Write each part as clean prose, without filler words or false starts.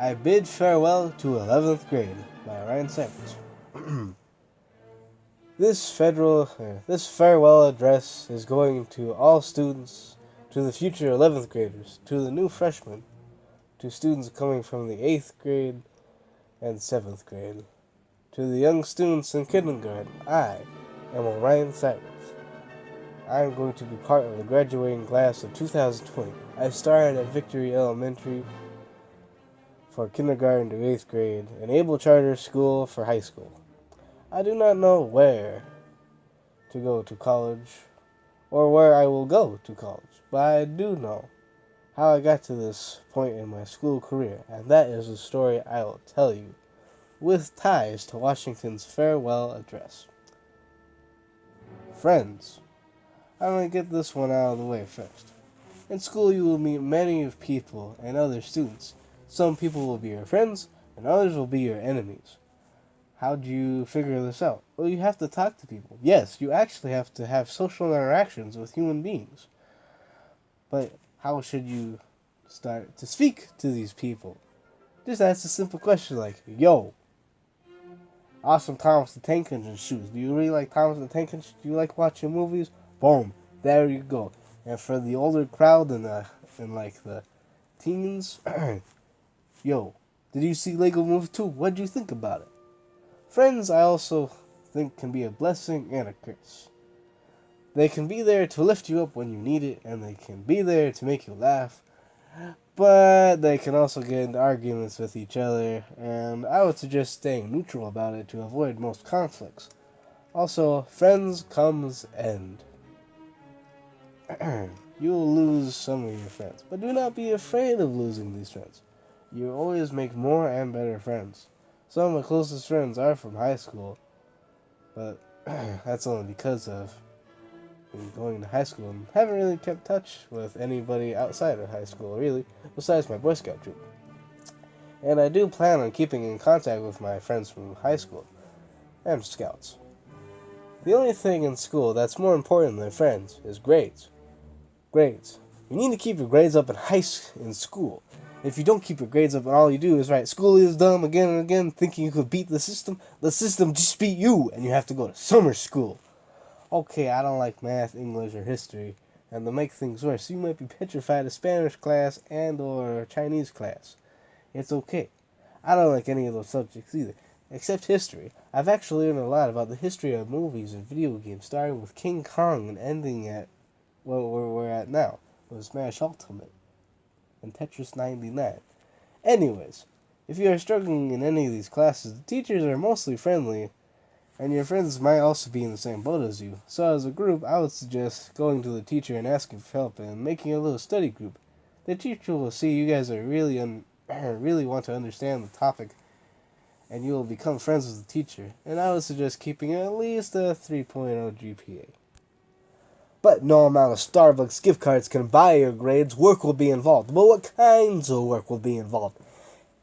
I Bid Farewell to 11th Grade by Ryan Severance. This farewell address is going to all students, to the future 11th graders, to the new freshmen, to students coming from the 8th grade and 7th grade, to the young students in kindergarten. I am Orion Severance. I am going to be part of the graduating class of 2020. I started at Victory Elementary for kindergarten to 8th grade, an able charter school for high school. I do not know where to go to college or where I will go to college, but I do know how I got to this point in my school career, and that is a story I will tell you with ties to Washington's farewell address. Friends, I'm going to get this one out of the way first. In school, you will meet many people and other students. Some people will be your friends, and others will be your enemies. How do you figure this out? Well, you have to talk to people. Yes, you actually have to have social interactions with human beings. But how should you start to speak to these people? Just ask a simple question like, yo, awesome Thomas the Tank Engine shoes. Do you really like Thomas the Tank Engine? Do you like watching movies? Boom, there you go. And for the older crowd and the teens, yo, did you see Lego Movie 2? What did you think about it? Friends, I also think, can be a blessing and a curse. They can be there to lift you up when you need it, and they can be there to make you laugh, but they can also get into arguments with each other, and I would suggest staying neutral about it to avoid most conflicts. Also, friends comes end. You will lose some of your friends, but do not be afraid of losing these friends. You always make more and better friends. Some of my closest friends are from high school, but that's only because of going to high school and haven't really kept touch with anybody outside of high school, really, besides my Boy Scout troop. And I do plan on keeping in contact with my friends from high school and Scouts. The only thing in school that's more important than friends is grades. Grades. You need to keep your grades up in school. If you don't keep your grades up and all you do is write school is dumb again and again, thinking you could beat the system just beat you and you have to go to summer school. Okay, I don't like math, English, or history, and to make things worse, you might be petrified of Spanish class and or Chinese class. It's okay. I don't like any of those subjects either, except history. I've actually learned a lot about the history of movies and video games, starting with King Kong and ending at where we're at now, with Smash Ultimate and Tetris 99. Anyways, if you are struggling in any of these classes, the teachers are mostly friendly, and your friends might also be in the same boat as you. So as a group, I would suggest going to the teacher and asking for help and making a little study group. The teacher will see you guys are really want to understand the topic, and you will become friends with the teacher. And I would suggest keeping at least a 3.0 GPA. But no amount of Starbucks gift cards can buy your grades. Work will be involved. But what kinds of work will be involved?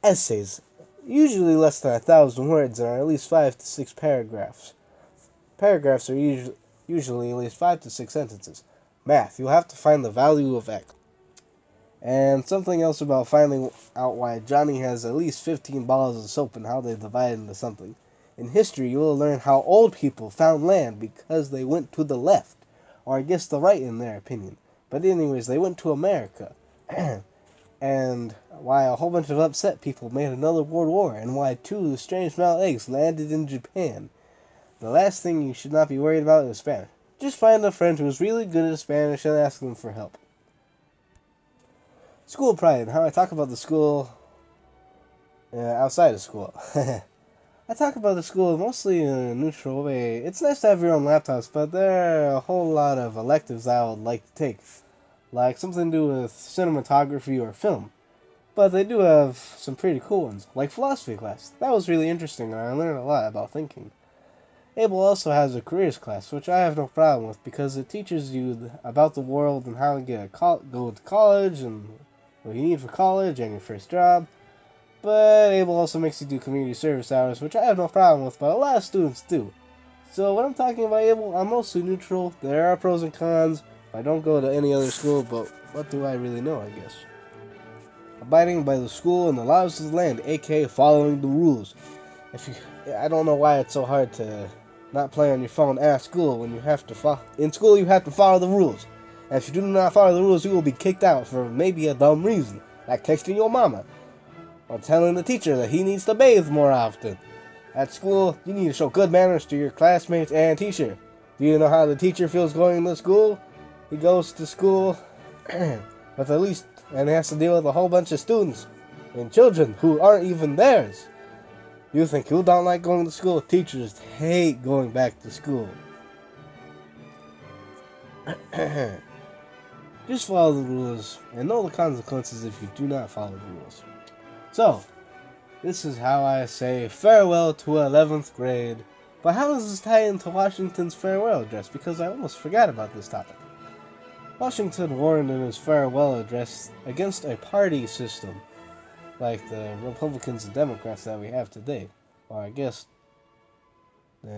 Essays, usually less than 1,000 words and are at least 5 to 6 paragraphs. Paragraphs are usually at least 5 to 6 sentences. Math, you'll have to find the value of X. And something else about finding out why Johnny has at least 15 bottles of soap and how they divide into something. In history, you will learn how old people found land because they went to the left. Or I guess the right in their opinion. But anyways, they went to America. And why a whole bunch of upset people made another world war. And why 2 strange mount eggs landed in Japan. The last thing you should not be worried about is Spanish. Just find a friend who is really good at Spanish and ask them for help. School pride. How I talk about the school outside of school. I talk about the school mostly in a neutral way. It's nice to have your own laptops, but there are a whole lot of electives I would like to take, like something to do with cinematography or film. But they do have some pretty cool ones, like philosophy class. That was really interesting, and I learned a lot about thinking. Abel also has a careers class, which I have no problem with because it teaches you about the world and how to go to college and what you need for college and your first job. But Able also makes you do community service hours, which I have no problem with, but a lot of students do. So when I'm talking about Able, I'm mostly neutral. There are pros and cons. I don't go to any other school, but what do I really know, I guess. abiding by the school and the laws of the land, aka following the rules. I don't know why it's so hard to not play on your phone at school when you have to in school you have to follow the rules. And if you do not follow the rules, you will be kicked out for maybe a dumb reason, like texting your mama or telling the teacher that he needs to bathe more often. At school, you need to show good manners to your classmates and teacher. Do you know how the teacher feels going to school? He goes to school with at least, and he has to deal with a whole bunch of students and children who aren't even theirs. You think who don't like going to school? Teachers hate going back to school. Just follow the rules and know the consequences if you do not follow the rules. So, this is how I say farewell to 11th grade. But how does this tie into Washington's farewell address? Because I almost forgot about this topic. Washington warned in his farewell address against a party system like the Republicans and Democrats that we have today. Or I guess...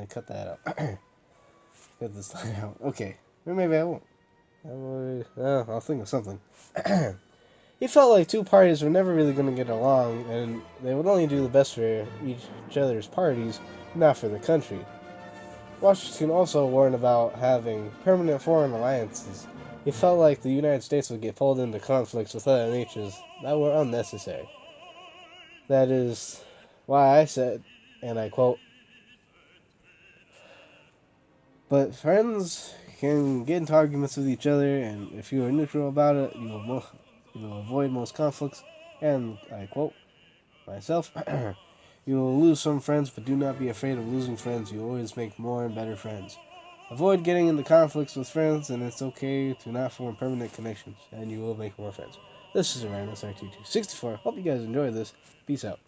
cut that out. Cut this line out. Okay. Or maybe I won't. I'll think of something. He felt like two parties were never really going to get along, and they would only do the best for each other's parties, not for the country. Washington also warned about having permanent foreign alliances. He felt like the United States would get pulled into conflicts with other nations that were unnecessary. That is why I said, and I quote, "But friends can get into arguments with each other, and if you are neutral about it, you will avoid most conflicts, and I quote myself, you will lose some friends, but do not be afraid of losing friends. You always make more and better friends. Avoid getting into conflicts with friends, and it's okay to not form permanent connections, and you will make more friends." This is Randall RT264. Hope you guys enjoyed this. Peace out.